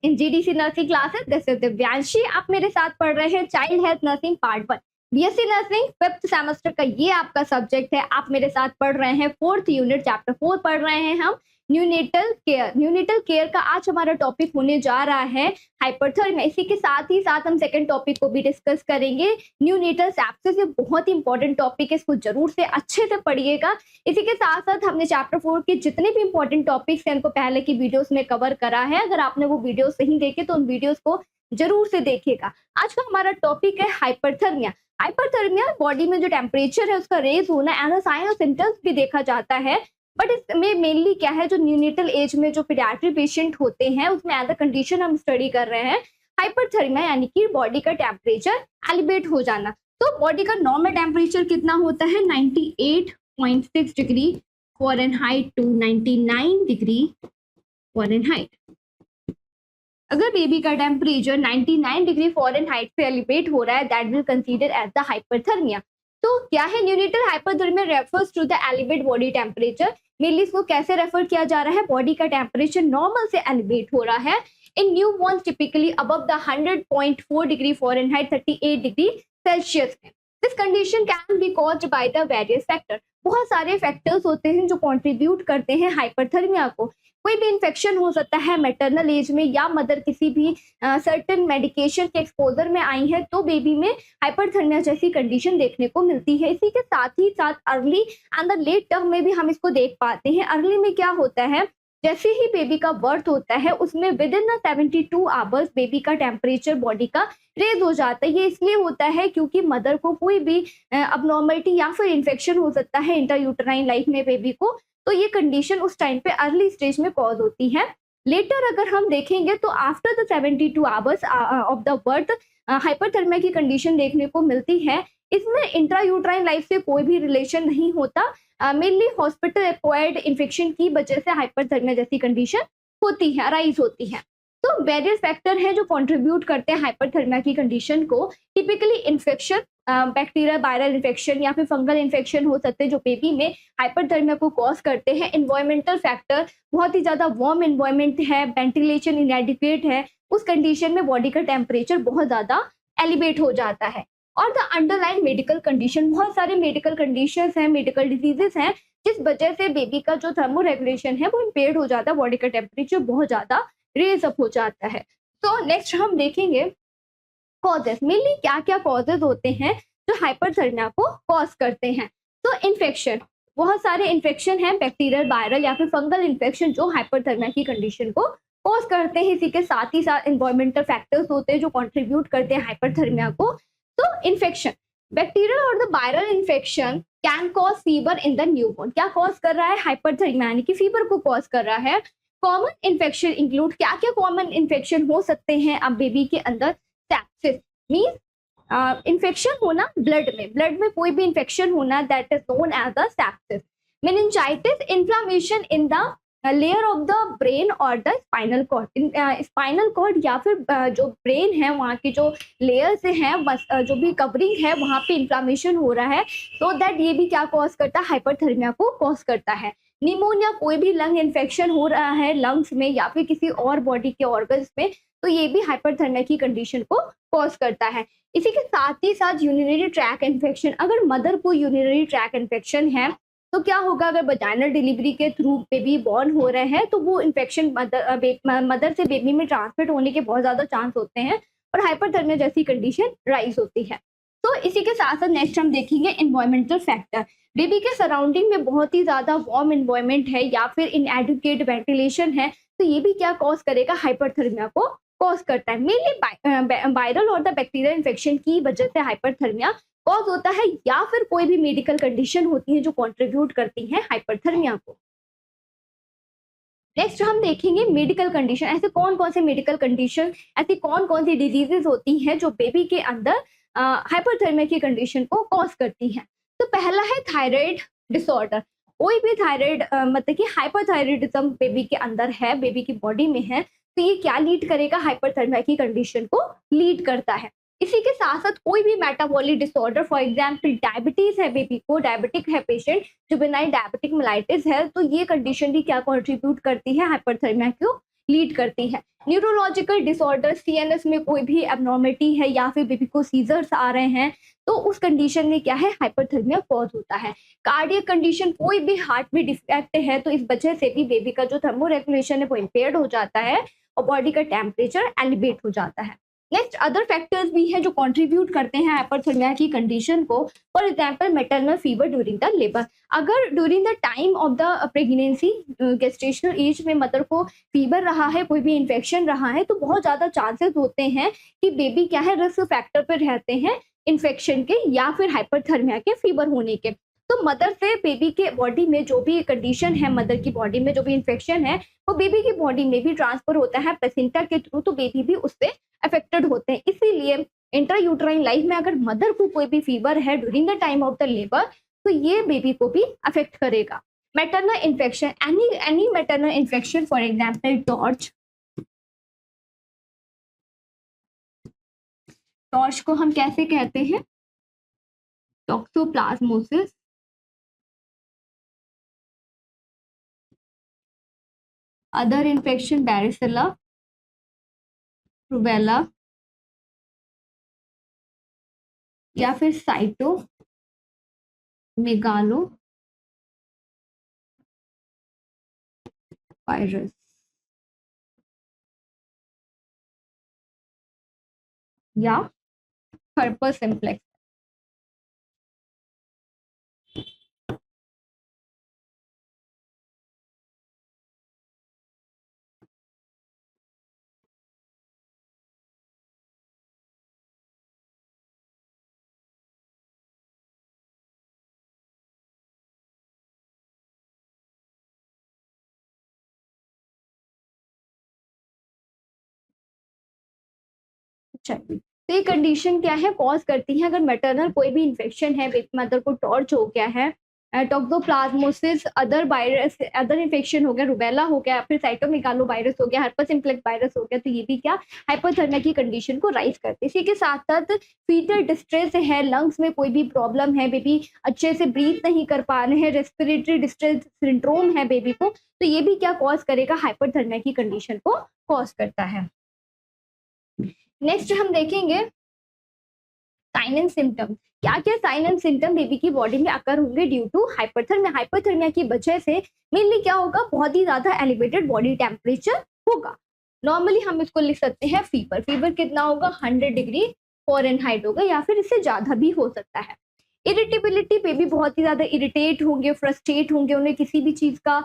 In GDC nursing classes. This is Divyanshi. आप मेरे साथ पढ़ रहे हैं child health nursing part 1 BSc nursing 5th semester का ये आपका सब्जेक्ट है। आप मेरे साथ पढ़ रहे हैं 4th यूनिट चैप्टर 4 पढ़ रहे हैं हम न्यूनेटल केयर। न्यूनेटल केयर का आज हमारा टॉपिक होने जा रहा है हाइपरथर्मिया। इसी के साथ ही साथ हम सेकंड टॉपिक को भी डिस्कस करेंगे न्यूनेटल सेप्सिस। ये बहुत ही इंपॉर्टेंट टॉपिक है, इसको जरूर से अच्छे से पढ़िएगा। इसी के साथ साथ हमने चैप्टर 4 के जितने भी इंपॉर्टेंट टॉपिक्स हैं उनको पहले की वीडियोस में कवर करा है। अगर आपने वो वीडियोस नहीं देखे तो उन वीडियोस को जरूर से देखिएगा। आज का हमारा टॉपिक है हाइपरथर्मिया। हाइपरथर्मिया बॉडी में जो टेम्परेचर है उसका रेज होना एज अ साइन और सिम्टम्स भी देखा जाता है। बट इसमें मेनली क्या है, जो न्यूनेटल एज में जो पीडियाट्री पेशेंट होते हैं उसमें एज अ कंडीशन हम स्टडी कर रहे हैं हाइपरथर्मिया, यानी कि बॉडी का टेम्परेचर एलिवेट हो जाना। तो बॉडी का नॉर्मल टेम्परेचर कितना होता है 98.6 degree Fahrenheit to 99 degree Fahrenheit. अगर बेबी का टेम्परेचर 99 डिग्री फ़ारेनहाइट से एलिवेट हो रहा है that will consider as the hyperthermia. तो क्या है neonatal hyperthermia refers to the elevate body temperature. Mainly इसको कैसे रेफर किया जा रहा है, बॉडी का टेम्परेचर नॉर्मल से एलिवेट हो रहा है in newborns typically above the 100.4 degree Fahrenheit 38 degree Celsius में। This condition can be caused by the various factor. बहुत सारे फैक्टर्स होते हैं जो कंट्रीब्यूट करते हैं हाइपरथर्मिया को। कोई भी इन्फेक्शन हो सकता है मैटरनल एज में, या मदर किसी भी सर्टेन मेडिकेशन के एक्सपोजर में आई है तो बेबी में हाइपरथर्मिया जैसी कंडीशन देखने को मिलती है। इसी के साथ ही साथ early and the late term में भी हम इसको देख पाते हैं। अर्ली में क्या होता है, जैसे ही बेबी का बर्थ होता है उसमें विद इन 72 आवर्स बेबी का टेम्परेचर बॉडी का रेज हो जाता है। ये इसलिए होता है क्योंकि मदर को कोई भी अबनॉर्मलिटी या फिर इन्फेक्शन हो सकता है इंट्रायूटराइन लाइफ में बेबी को, तो ये कंडीशन उस टाइम पे अर्ली स्टेज में कॉज होती है। लेटर अगर हम देखेंगे तो after the 72 hours of the birth hyperthermia की कंडीशन देखने को मिलती है। इसमें इंट्रायूटराइन लाइफ से कोई भी रिलेशन नहीं होता, मेनली हॉस्पिटल एक्वायर्ड इन्फेक्शन की वजह से हाइपरथर्मिया जैसी कंडीशन होती है, अराइज होती है। तो वेरियस फैक्टर हैं जो कंट्रीब्यूट करते हैं हाइपरथर्मिया की कंडीशन को। Typically infection, bacterial viral infection या फिर फंगल इन्फेक्शन हो सकते हैं जो बेबी में हाइपरथर्मिया को कॉज करते हैं। एनवायरमेंटल फैक्टर, बहुत ही ज़्यादा वार्म एनवायरमेंट है, वेंटिलेशन इनएडिक्वेट है, उस कंडीशन में बॉडी का टेम्परेचर बहुत ज़्यादा एलिवेट हो जाता है। और द अंडरलाइन मेडिकल कंडीशन, बहुत सारे मेडिकल कंडीशंस हैं, मेडिकल डिजीजेस हैं जिस वजह से बेबी का जो थर्मो रेगुलेशन है वो इम्पेयर्ड हो जाता है, बॉडी का टेम्परेचर बहुत ज़्यादा रेज अप हो जाता है। तो नेक्स्ट हम देखेंगे कॉजेस। मेनली क्या क्या कॉजेज होते हैं जो हाइपरथर्मिया को कॉज करते हैं। तो इन्फेक्शन, बहुत सारे इन्फेक्शन हैं, बैक्टीरियल वायरल या फिर फंगल इन्फेक्शन जो हाइपरथर्मिया की कंडीशन को कॉज करते हैं। इसी के साथ ही साथ एनवायरमेंटल फैक्टर्स होते हैं जो कंट्रीब्यूट करते हैं हाइपरथर्मिया को। तो इन्फेक्शन, बैक्टीरियल और the viral infection can cause fever in the newborn. क्या कॉज कर रहा है, हाइपरथर्मिया यानी कि फीवर को कॉज कर रहा है। कॉमन इन्फेक्शन इंक्लूड, क्या क्या कॉमन इन्फेक्शन हो सकते हैं अब बेबी के अंदर, सेप्सिस मींस इन्फेक्शन होना ब्लड में कोई भी इन्फेक्शन होना that is known as the sepsis. Meningitis, inflammation in the layer of the brain और the spinal cord. Spinal cord या फिर जो ब्रेन है वहाँ की जो लेयर्स हैं, जो भी कवरिंग है वहाँ पे इन्फ्लामेशन हो रहा है, तो दैट ये भी क्या कॉज करता है, हाइपरथर्मिया को कॉज करता है। निमोनिया, कोई भी लंग इन्फेक्शन हो रहा है लंग्स में या फिर किसी और बॉडी के ऑर्गन्स में, तो ये भी हाइपरथर्मिया की कंडीशन को कॉज करता है। इसी के साथ ही साथ यूरिनरी ट्रैक इन्फेक्शन, अगर मदर को यूरिनरी ट्रैक इन्फेक्शन है तो क्या होगा, अगर वजाइनल डिलीवरी के थ्रू बेबी बॉर्न हो रहे हैं तो वो इन्फेक्शन मदर से बेबी में ट्रांसमिट होने के बहुत ज़्यादा चांस होते हैं और हाइपरथर्मिया जैसी कंडीशन राइज होती है। तो इसी के साथ साथ नेक्स्ट हम देखेंगे एनवायरमेंटल फैक्टर। बेबी के सराउंडिंग में बहुत ही ज़्यादा वार्म एनवायरमेंट है या फिर इनएडुकेट वेंटिलेशन है, तो ये भी क्या कॉज करेगा, हाइपरथर्मिया को कॉज करता है। मेनली वायरल और द बैक्टीरियल इन्फेक्शन की वजह से हाइपरथर्मिया कॉज होता है, या फिर कोई भी मेडिकल कंडीशन होती है जो कंट्रीब्यूट करती है हाइपरथर्मिया को। नेक्स्ट हम देखेंगे मेडिकल कंडीशन। ऐसे कौन कौन से मेडिकल कंडीशन, ऐसी कौन कौन सी डिजीजेस होती हैं जो बेबी के अंदर हाइपरथर्मिया की कंडीशन को कॉज करती हैं। तो पहला है थायराइड डिसऑर्डर। कोई भी थायराइड मतलब कि हाइपरथायराइडिज्म बेबी के अंदर है, बेबी की बॉडी में है, तो ये क्या लीड करेगा, हाइपरथर्मिया की कंडीशन को लीड करता है। इसी के साथ साथ कोई भी metabolic disorder, for example diabetes है, बेबी को डायबिटिक है पेशेंट, जुवेनाइल डायबिटिक मेलाइटिस है, तो ये कंडीशन भी क्या कंट्रीब्यूट करती है, हाइपरथर्मिया को लीड करती है। न्यूरोलॉजिकल डिसऑर्डर, सीएनएस में कोई भी एबनॉर्मलिटी है या फिर बेबी को सीजर्स आ रहे हैं, तो उस कंडीशन में क्या है, हाइपरथर्मिया कॉज होता है। कार्डियक कंडीशन, कोई भी हार्ट में डिफेक्ट है, तो इस वजह से भी बेबी का जो थर्मोरेगुलेशन है वो इम्पेयर्ड हो जाता है और बॉडी का टेम्परेचर एलिवेट हो जाता है। नेक्स्ट अदर फैक्टर्स भी हैं जो कंट्रीब्यूट करते हैं हाइपरथर्मिया की कंडीशन को। For example maternal fever during the labour, अगर during the time of the pregnancy, gestational age में मदर को फीवर रहा है, कोई भी इन्फेक्शन रहा है, तो बहुत ज़्यादा चांसेस होते हैं कि बेबी क्या है, रिस्क फैक्टर पर रहते हैं इन्फेक्शन के या फिर हाइपरथर्मिया के, फीवर होने के। तो मदर से बेबी के बॉडी में जो भी कंडीशन है, मदर की बॉडी में जो भी इन्फेक्शन है, वो बेबी की बॉडी में भी ट्रांसफर होता है प्लेसेंटा के थ्रू, तो बेबी भी उससे अफेक्टेड होते हैं। इसीलिए इंट्रायूटराइन लाइफ में अगर मदर को कोई भी फीवर है during the time of the labour, तो ये बेबी को भी अफेक्ट करेगा। Maternal infection, any maternal infection, for example torch को हम कैसे कहते हैं, टॉक्सोप्लाज्मोसिस, अदर इन्फेक्शन बैरिसेला, रूबेला या फिर साइटो मेगालो वायरस या हर्पस सिम्प्लेक्स। चलिए, तो ये कंडीशन क्या है, कॉज करती है, अगर मैटरनल कोई भी इन्फेक्शन है, मदर को टॉर्च हो गया है, toxoplasmosis, other virus, other infection हो गया, रूबेला हो गया, फिर साइटोमेगालो वायरस हो गया, हर्पस सिम्प्लेक्स वायरस हो गया, तो ये भी क्या हाइपरथर्मिया की कंडीशन को राइज करते हैं। इसी के साथ साथ फीटल डिस्ट्रेस है, लंग्स में कोई भी प्रॉब्लम है, बेबी अच्छे से ब्रीथ नहीं कर पा रहे हैं, रेस्पिरेटरी डिस्ट्रेस सिंड्रोम है बेबी को, तो ये भी क्या कॉज करेगा, हाइपरथर्मिया की कंडीशन को कॉज करता है। नेक्स्ट हम देखेंगे साइन एंड सिम्टम। क्या क्या साइन एंड सिम्टम बेबी की बॉडी में अकर होंगे ड्यू टू हाइपरथर्मिया। हाइपरथर्मिया की वजह से मेनली क्या होगा, बहुत ही ज्यादा एलिवेटेड बॉडी टेम्परेचर होगा। नॉर्मली हम इसको लिख सकते हैं फीवर, फीवर कितना होगा, 100 डिग्री फ़ारेनहाइट होगा या फिर इससे ज्यादा भी हो सकता है। इरिटेबिलिटी, बेबी बहुत ही ज्यादा इरिटेट होंगे, फ्रस्ट्रेट होंगे, उन्हें किसी भी चीज का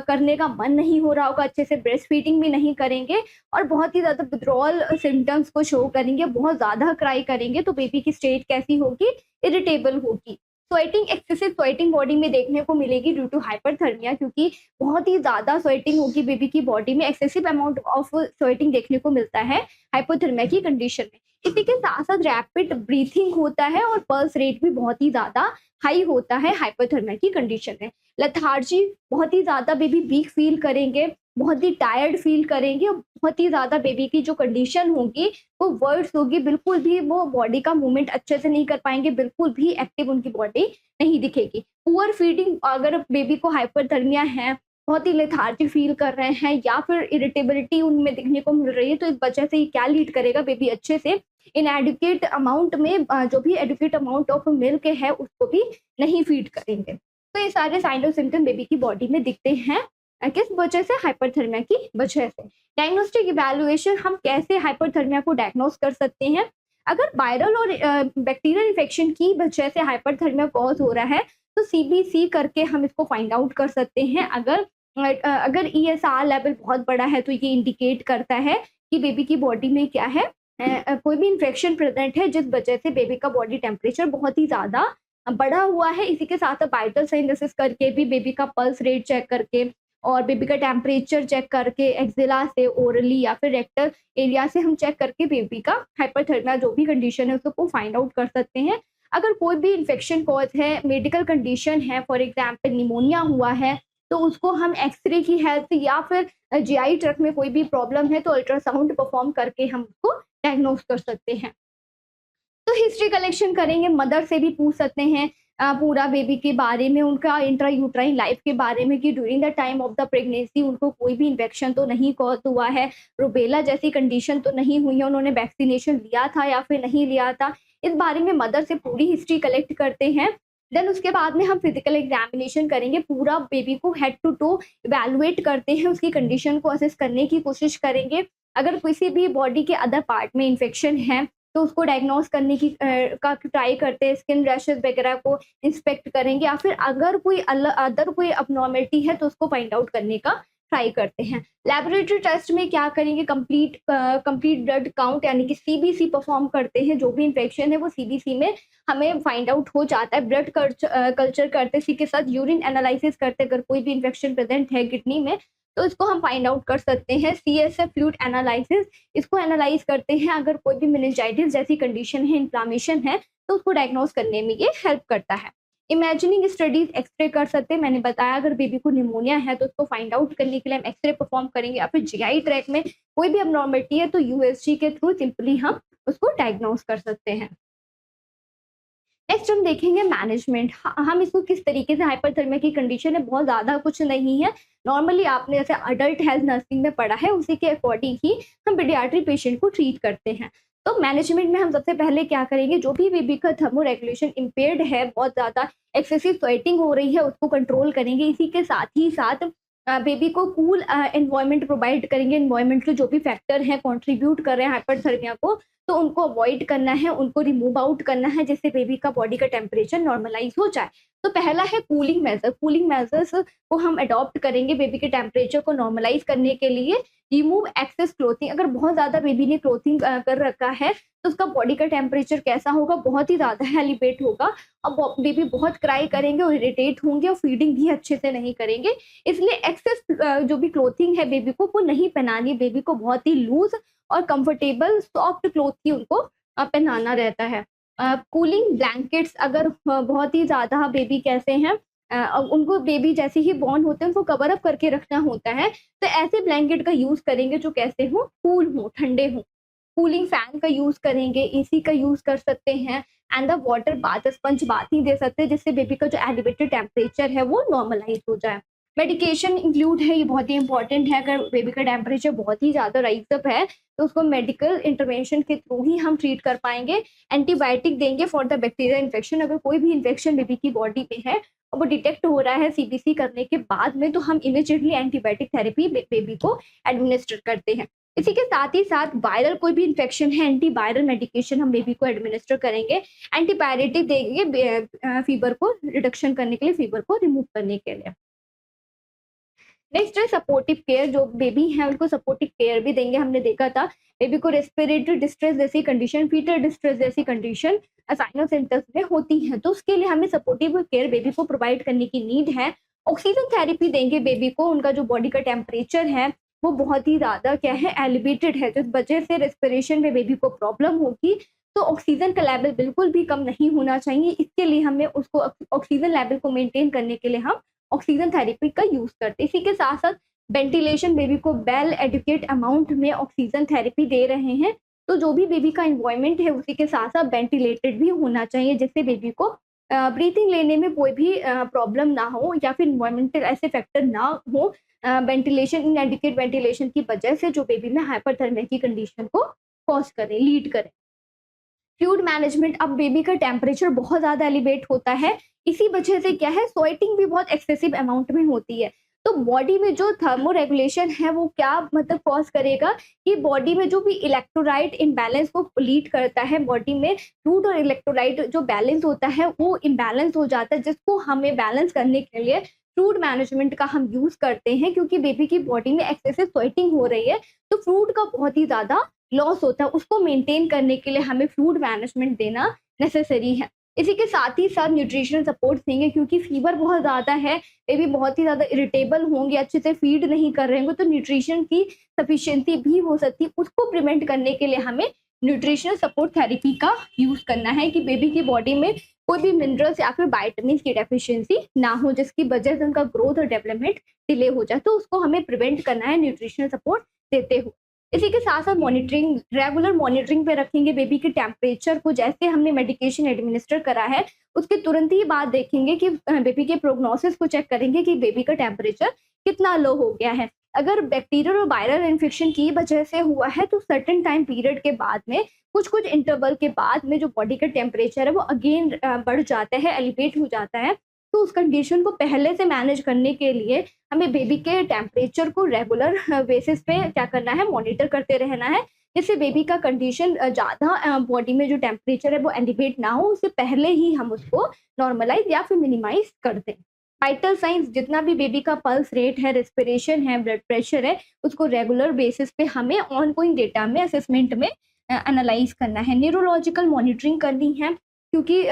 करने का मन नहीं हो रहा होगा, अच्छे से ब्रेस्ट फीडिंग भी नहीं करेंगे और बहुत ही ज्यादा विड्रॉल सिम्टम्स को शो करेंगे, बहुत ज्यादा क्राई करेंगे, तो बेबी की स्टेट कैसी होगी, इरिटेबल होगी। स्वेटिंग, एक्सेसिव स्वेटिंग बॉडी में देखने को मिलेगी ड्यू टू हाइपरथर्मिया, क्योंकि बहुत ही ज्यादा स्वेटिंग होगी बेबी की बॉडी में, एक्सेसिव अमाउंट ऑफ स्वेटिंग देखने को मिलता है हाइपरथर्मिया की कंडीशन में। इसी के साथ साथ रैपिड ब्रीथिंग होता है और पल्स रेट भी बहुत ही ज्यादा हाई होता है हाइपरथर्मिया की कंडीशन में। लेथार्जी, बहुत ही ज्यादा बेबी वीक फील करेंगे, बहुत ही टायर्ड फील करेंगे, बहुत ही ज्यादा बेबी की जो कंडीशन होगी वो वर्ड्स होगी, बिल्कुल भी वो बॉडी का मूवमेंट अच्छे से नहीं कर पाएंगे, बिल्कुल भी एक्टिव उनकी बॉडी नहीं दिखेगी। पुअर फीडिंग, अगर बेबी को हाइपरथर्मिया है, बहुत ही लेथार्जिक फील कर रहे हैं या फिर इरिटेबिलिटी उनमें दिखने को मिल रही है, तो इस वजह से ये क्या लीड करेगा, बेबी अच्छे से इनएडुकेट अमाउंट में जो भी एडुकेट अमाउंट ऑफ मिल्क है उसको भी नहीं फीड करेंगे। तो ये सारे साइन और सिम्टम बेबी की बॉडी में दिखते हैं, किस वजह से, हाइपरथर्मिया की वजह से। डायग्नोस्टिक इवैल्यूएशन, हम कैसे हाइपरथर्मिया को डायग्नोस कर सकते हैं। अगर वायरल और बैक्टीरियल इन्फेक्शन की वजह से हाइपरथर्मिया कॉज हो रहा है, तो सीबीसी करके हम इसको फाइंड आउट कर सकते हैं। अगर ईएसआर लेवल बहुत बड़ा है तो ये इंडिकेट करता है कि बेबी की बॉडी में क्या है, कोई भी इन्फेक्शन प्रेजेंट है, जिस वजह से बेबी का बॉडी टेम्परेचर बहुत ही ज्यादा बढ़ा हुआ है। इसी के साथ वाइटल साइन एनालिसिस करके भी, बेबी का पल्स रेट चेक करके और बेबी का टेम्परेचर चेक करके, एक्सिला से, ओरली या फिर रेक्टल एरिया से हम चेक करके बेबी का हाइपरथर्मिया जो भी कंडीशन है उसको फाइंड आउट कर सकते हैं। अगर कोई भी इन्फेक्शन कॉज है, मेडिकल कंडीशन है, फॉर एग्जाम्पल निमोनिया हुआ है, तो उसको हम एक्सरे की हेल्प या फिर जीआई ट्रैक्ट में कोई भी प्रॉब्लम है तो अल्ट्रासाउंड परफॉर्म करके हम उसको डायग्नोस कर सकते हैं। तो हिस्ट्री कलेक्शन करेंगे, मदर से भी पूछ सकते हैं, पूरा बेबी के बारे में, उनका इंट्रा यूट्राइन लाइफ के बारे में कि during the time of the pregnancy उनको कोई भी इन्फेक्शन तो नहीं कॉज हुआ है, रूबेला जैसी कंडीशन तो नहीं हुई है, उन्होंने वैक्सीनेशन लिया था या फिर नहीं लिया था। इस बारे में मदर से पूरी हिस्ट्री कलेक्ट करते हैं। देन उसके बाद में हम फिजिकल एग्जामिनेशन करेंगे, पूरा बेबी को हेड टू टो इवैल्यूएट करते हैं, उसकी कंडीशन को असेस करने की कोशिश करेंगे। अगर किसी भी बॉडी के अदर पार्ट में इन्फेक्शन है तो उसको डायग्नोस करने की का ट्राई करते हैं, स्किन रैशेस वगैरह को इंस्पेक्ट करेंगे, या फिर अगर कोई अदर कोई अबनॉर्मलिटी है तो उसको फाइंड आउट करने का ट्राई करते हैं। लेबोरेटरी टेस्ट में क्या करेंगे, कंप्लीट ब्लड काउंट यानी कि सीबीसी परफॉर्म करते हैं। जो भी इन्फेक्शन है वो सीबीसी में हमें फाइंड आउट हो जाता है। ब्लड कल्चर करते, इसी के साथ यूरिन एनालिसिस करते, अगर कोई भी इन्फेक्शन प्रेजेंट है किडनी में तो इसको हम फाइंड आउट कर सकते हैं। सीएसएफ फ्लूइड एनालिसिस, इसको एनालाइज करते हैं, अगर कोई भी मेनिंजाइटिस जैसी कंडीशन है, इन्फ्लामेशन है तो उसको डायग्नोस करने में ये हेल्प करता है। इमेजिनिंग स्टडीज, एक्सरे कर सकते हैं, मैंने बताया अगर बेबी को निमोनिया है तो उसको फाइंड आउट करने के लिए हम एक्सरे परफॉर्म करेंगे, या फिर जीआई ट्रैक में कोई भी अबनॉर्मलिटी है तो यूएसजी के थ्रू सिंपली हम उसको डायग्नोस कर सकते हैं। नेक्स्ट हम देखेंगे मैनेजमेंट, हम इसको किस तरीके से, हाइपरथर्मिया की कंडीशन है, बहुत ज़्यादा कुछ नहीं है, नॉर्मली आपने जैसे अडल्ट हेल्थ नर्सिंग में पढ़ा है उसी के अकॉर्डिंग ही हम पीडियाट्रिक पेशेंट को ट्रीट करते हैं। तो मैनेजमेंट में हम सबसे पहले क्या करेंगे, जो भी बेबी का थर्मो रेगुलेशन इम्पेयर्ड है, बहुत ज़्यादा एक्सेसिव स्वेटिंग हो रही है, उसको कंट्रोल करेंगे। इसी के साथ ही साथ बेबी को कूल एनवायरनमेंट प्रोवाइड करेंगे। एनवायरनमेंट के जो भी फैक्टर हैं कॉन्ट्रीब्यूट कर रहे हैं हाइपरथर्मिया को, तो उनको अवॉइड करना है, उनको रिमूव आउट करना है, जिससे बेबी का बॉडी का टेम्परेचर नॉर्मलाइज हो जाए। तो पहला है कूलिंग मेजर, कूलिंग मेजर्स को हम अडॉप्ट करेंगे बेबी के टेम्परेचर को नॉर्मलाइज करने के लिए। रिमूव एक्सेस क्लोथिंग, अगर बहुत ज़्यादा बेबी ने क्लोथिंग कर रखा है तो उसका बॉडी का टेम्परेचर कैसा होगा, बहुत ही ज़्यादा एलिवेट होगा, और बेबी बहुत क्राई करेंगे और इरिटेट होंगे और फीडिंग भी अच्छे से नहीं करेंगे। इसलिए एक्सेस जो भी क्लोथिंग है बेबी को वो नहीं पहनानी, बेबी को बहुत ही लूज और कंफर्टेबल सॉफ्ट क्लोथ ही उनको पहनाना रहता है। कूलिंग ब्लैंकेट्स, अगर बहुत ही ज़्यादा बेबी कैसे हैं, उनको बेबी जैसे ही बॉर्न होते हैं उनको कवर अप करके रखना होता है, तो ऐसे ब्लैंकेट का यूज़ करेंगे जो कैसे हो, कूल हो, ठंडे हो। कूलिंग फैन का यूज़ करेंगे, एसी का यूज़ कर सकते हैं, and the water bath, sponge bath ही दे सकते हैं, जिससे बेबी का जो एलिवेटेड टेम्परेचर है वो नॉर्मलाइज हो जाए। मेडिकेशन इंक्लूड है, ये बहुत ही इंपॉर्टेंट है। अगर बेबी का टेम्परेचर बहुत ही ज़्यादा राइज अप है तो उसको मेडिकल इंटरवेंशन के थ्रू ही हम ट्रीट कर पाएंगे। एंटीबायोटिक देंगे फॉर द बैक्टीरिया इन्फेक्शन, अगर कोई भी इन्फेक्शन बेबी की बॉडी में है और वो डिटेक्ट हो रहा है सीबीसी करने के बाद में, तो हम इमीडिएटली एंटीबायोटिक थेरेपी बेबी को एडमिनिस्टर करते हैं। इसी के साथ ही साथ वायरल कोई भी इन्फेक्शन है, एंटीवायरल मेडिकेशन हम बेबी को एडमिनिस्टर करेंगे, एंटीबायोटिक देंगे फीवर को रिडक्शन करने के लिए, फीवर को रिमूव करने के लिए। नेक्स्ट है सपोर्टिव केयर, जो बेबी है उनको सपोर्टिव केयर भी देंगे। हमने देखा था बेबी को रेस्पिरेटरी डिस्ट्रेस जैसी कंडीशन, फीटल डिस्ट्रेस जैसी कंडीशन साइन सिम्टम्स में होती है, तो उसके लिए हमें सपोर्टिव केयर बेबी को प्रोवाइड करने की नीड है। ऑक्सीजन थेरेपी देंगे बेबी को, उनका जो बॉडी का टेम्परेचर है वो बहुत ही ज़्यादा क्या है, एलिवेटेड है, जिस वजह से रेस्पिरेशन में बेबी को प्रॉब्लम होगी, तो ऑक्सीजन का लेवल बिल्कुल भी कम नहीं होना चाहिए। इसके लिए हमें उसको ऑक्सीजन लेवल को मेंटेन करने के लिए हम ऑक्सीजन थेरेपी का यूज़ करते हैं। इसी के साथ साथ वेंटिलेशन, बेबी को वेल एडुकेट अमाउंट में ऑक्सीजन थेरेपी दे रहे हैं, तो जो भी बेबी का एनवायरनमेंट है उसी के साथ साथ वेंटिलेटेड भी होना चाहिए, जिससे बेबी को ब्रीथिंग लेने में कोई भी प्रॉब्लम ना हो, या फिर इन्वायरमेंटल ऐसे फैक्टर ना हो वेंटिलेशन, इनएडिक्वेट वेंटिलेशन की वजह से, जो बेबी में हाइपरथर्मिया की कंडीशन को कॉज करे, लीड करे। फ्लूइड मैनेजमेंट, अब बेबी का टेम्परेचर बहुत ज़्यादा एलिवेट होता है, इसी वजह से क्या है, स्वेटिंग भी बहुत एक्सेसिव अमाउंट में होती है, तो बॉडी में जो थर्मो रेगुलेशन है वो क्या मतलब कॉज करेगा कि बॉडी में जो भी इलेक्ट्रोलाइट इम्बैलेंस को लीड करता है, बॉडी में फ्लूइड और इलेक्ट्रोलाइट जो बैलेंस होता है वो इम्बैलेंस हो जाता है, जिसको हमें बैलेंस करने के लिए फ्लूइड मैनेजमेंट का हम यूज़ करते हैं। क्योंकि बेबी की बॉडी में एक्सेसिव स्वेटिंग हो रही है तो फ्लूइड का बहुत ही ज़्यादा लॉस होता है, उसको मेंटेन करने के लिए हमें फ्लूइड मैनेजमेंट देना नेसेसरी है। इसी के साथ ही साथ न्यूट्रिशनल सपोर्ट देंगे, क्योंकि फीवर बहुत ज़्यादा है, बेबी बहुत ही ज़्यादा इरिटेबल होंगे, अच्छे से फीड नहीं कर रहे होंगे, तो न्यूट्रिशन की सफिशिएंसी भी हो सकती है, उसको प्रिवेंट करने के लिए हमें न्यूट्रिशनल सपोर्ट थेरेपी का यूज़ करना है कि बेबी की बॉडी में कोई भी मिनरल्स या फिर वाइटामिन की डेफिशिएंसी ना हो, जिसकी वजह से उनका ग्रोथ और डेवलपमेंट डिले हो जाए, तो उसको हमें प्रिवेंट करना है न्यूट्रिशनल सपोर्ट देते हुए। इसी के साथ साथ मॉनिटरिंग, रेगुलर मॉनिटरिंग पे रखेंगे बेबी के टेम्परेचर को। जैसे हमने मेडिकेशन एडमिनिस्टर करा है उसके तुरंत ही बाद देखेंगे कि बेबी के प्रोग्नोसिस को चेक करेंगे कि बेबी का टेम्परेचर कितना लो हो गया है। अगर बैक्टीरियल और वायरल इन्फेक्शन की वजह से हुआ है तो सर्टेन टाइम पीरियड के बाद में, कुछ इंटरवल के बाद में जो बॉडी का टेम्परेचर है वो अगेन बढ़ जाता है, एलिवेट हो जाता है। तो उस कंडीशन को पहले से मैनेज करने के लिए हमें बेबी के टेम्परेचर को रेगुलर बेसिस पे क्या करना है, मॉनिटर करते रहना है, जिससे बेबी का कंडीशन ज़्यादा बॉडी में जो टेम्परेचर है वो एलिवेट ना हो, उससे पहले ही हम उसको नॉर्मलाइज या फिर मिनिमाइज कर दें। वाइटल साइंस जितना भी बेबी का पल्स रेट है, रेस्पिरेशन है, ब्लड प्रेशर है, उसको रेगुलर बेसिस पे हमें ऑनगोइंग डेटा में, असेसमेंट में एनालाइज करना है। न्यूरोलॉजिकल मॉनिटरिंग करनी है, क्योंकि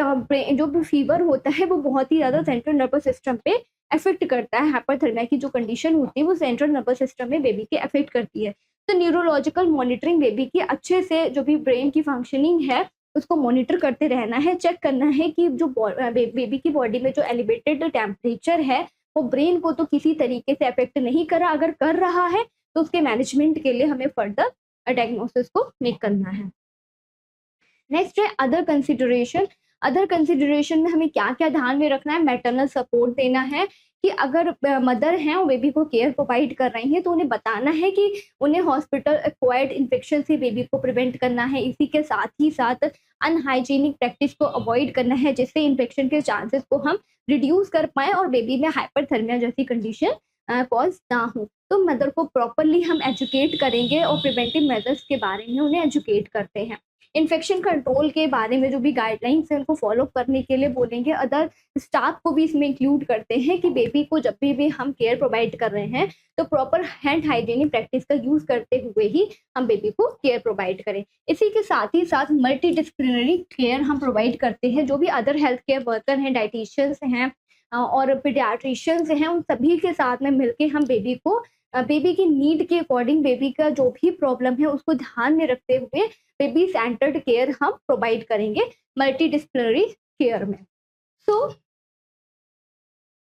जो भी फीवर होता है वो बहुत ही ज़्यादा सेंट्रल नर्वस सिस्टम पे अफेक्ट करता है। हाइपरथर्मिया की जो कंडीशन होती है वो सेंट्रल नर्वस सिस्टम में बेबी के अफेक्ट करती है। तो न्यूरोलॉजिकल मॉनिटरिंग बेबी की अच्छे से जो भी ब्रेन की फंक्शनिंग है उसको मॉनिटर करते रहना है, चेक करना है कि जो बेबी की बॉडी में जो एलिवेटेड टेम्परेचर है वो ब्रेन को तो किसी तरीके से अफेक्ट नहीं करा, अगर कर रहा है तो उसके मैनेजमेंट के लिए हमें फर्दर डायग्नोसिस को मेक करना है। नेक्स्ट है अदर कंसिडरेशन। अदर कंसिडरेशन में हमें क्या क्या ध्यान में रखना है, मैटरनल सपोर्ट देना है कि अगर मदर हैं और बेबी को केयर प्रोवाइड कर रही हैं तो उन्हें बताना है कि उन्हें हॉस्पिटल एक्वायर्ड इन्फेक्शन से बेबी को प्रिवेंट करना है। इसी के साथ ही साथ अनहाइजीनिक प्रैक्टिस को अवॉइड करना है, जिससे इन्फेक्शन के चांसेस को हम रिड्यूस कर पाएँ और बेबी में हाइपरथर्मिया जैसी कंडीशन कॉज ना हो। तो मदर को प्रॉपरली हम एजुकेट करेंगे और प्रिवेंटिव मेजर्स के बारे में उन्हें एजुकेट करते हैं। इन्फेक्शन कंट्रोल के बारे में जो भी गाइडलाइंस है उनको फॉलो करने के लिए बोलेंगे। अदर स्टाफ को भी इसमें इंक्लूड करते हैं कि बेबी को जब भी हम केयर प्रोवाइड कर रहे हैं तो प्रॉपर हैंड हाइजीनिक प्रैक्टिस का यूज करते हुए ही हम बेबी को केयर प्रोवाइड करें। इसी के साथ ही साथ मल्टी डिसिप्लिनरी केयर हम प्रोवाइड करते हैं। जो भी अदर हेल्थ केयर वर्कर हैं, डाइटिशियंस हैं और पीडियाट्रिशियंस हैं, उन सभी के साथ में मिलके हम बेबी को बेबी की नीड के अकॉर्डिंग बेबी का जो भी प्रॉब्लम है उसको ध्यान में रखते हुए बेबी सेंटर्ड केयर हम प्रोवाइड करेंगे मल्टी डिसिप्लिनरी केयर में। सो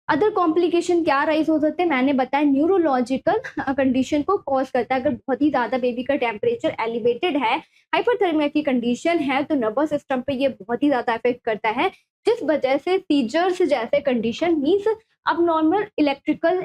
अदर कॉम्प्लिकेशन क्या राइज हो सकते हैं, मैंने बताया न्यूरोलॉजिकल कंडीशन को कॉज करता है। अगर बहुत ही ज़्यादा बेबी का टेम्परेचर एलिवेटेड है, हाइपरथर्मिया की कंडीशन है, तो नर्वस सिस्टम पे ये बहुत ही ज़्यादा इफेक्ट करता है, जिस वजह से सीजर्स जैसे कंडीशन मीन्स अब normal electrical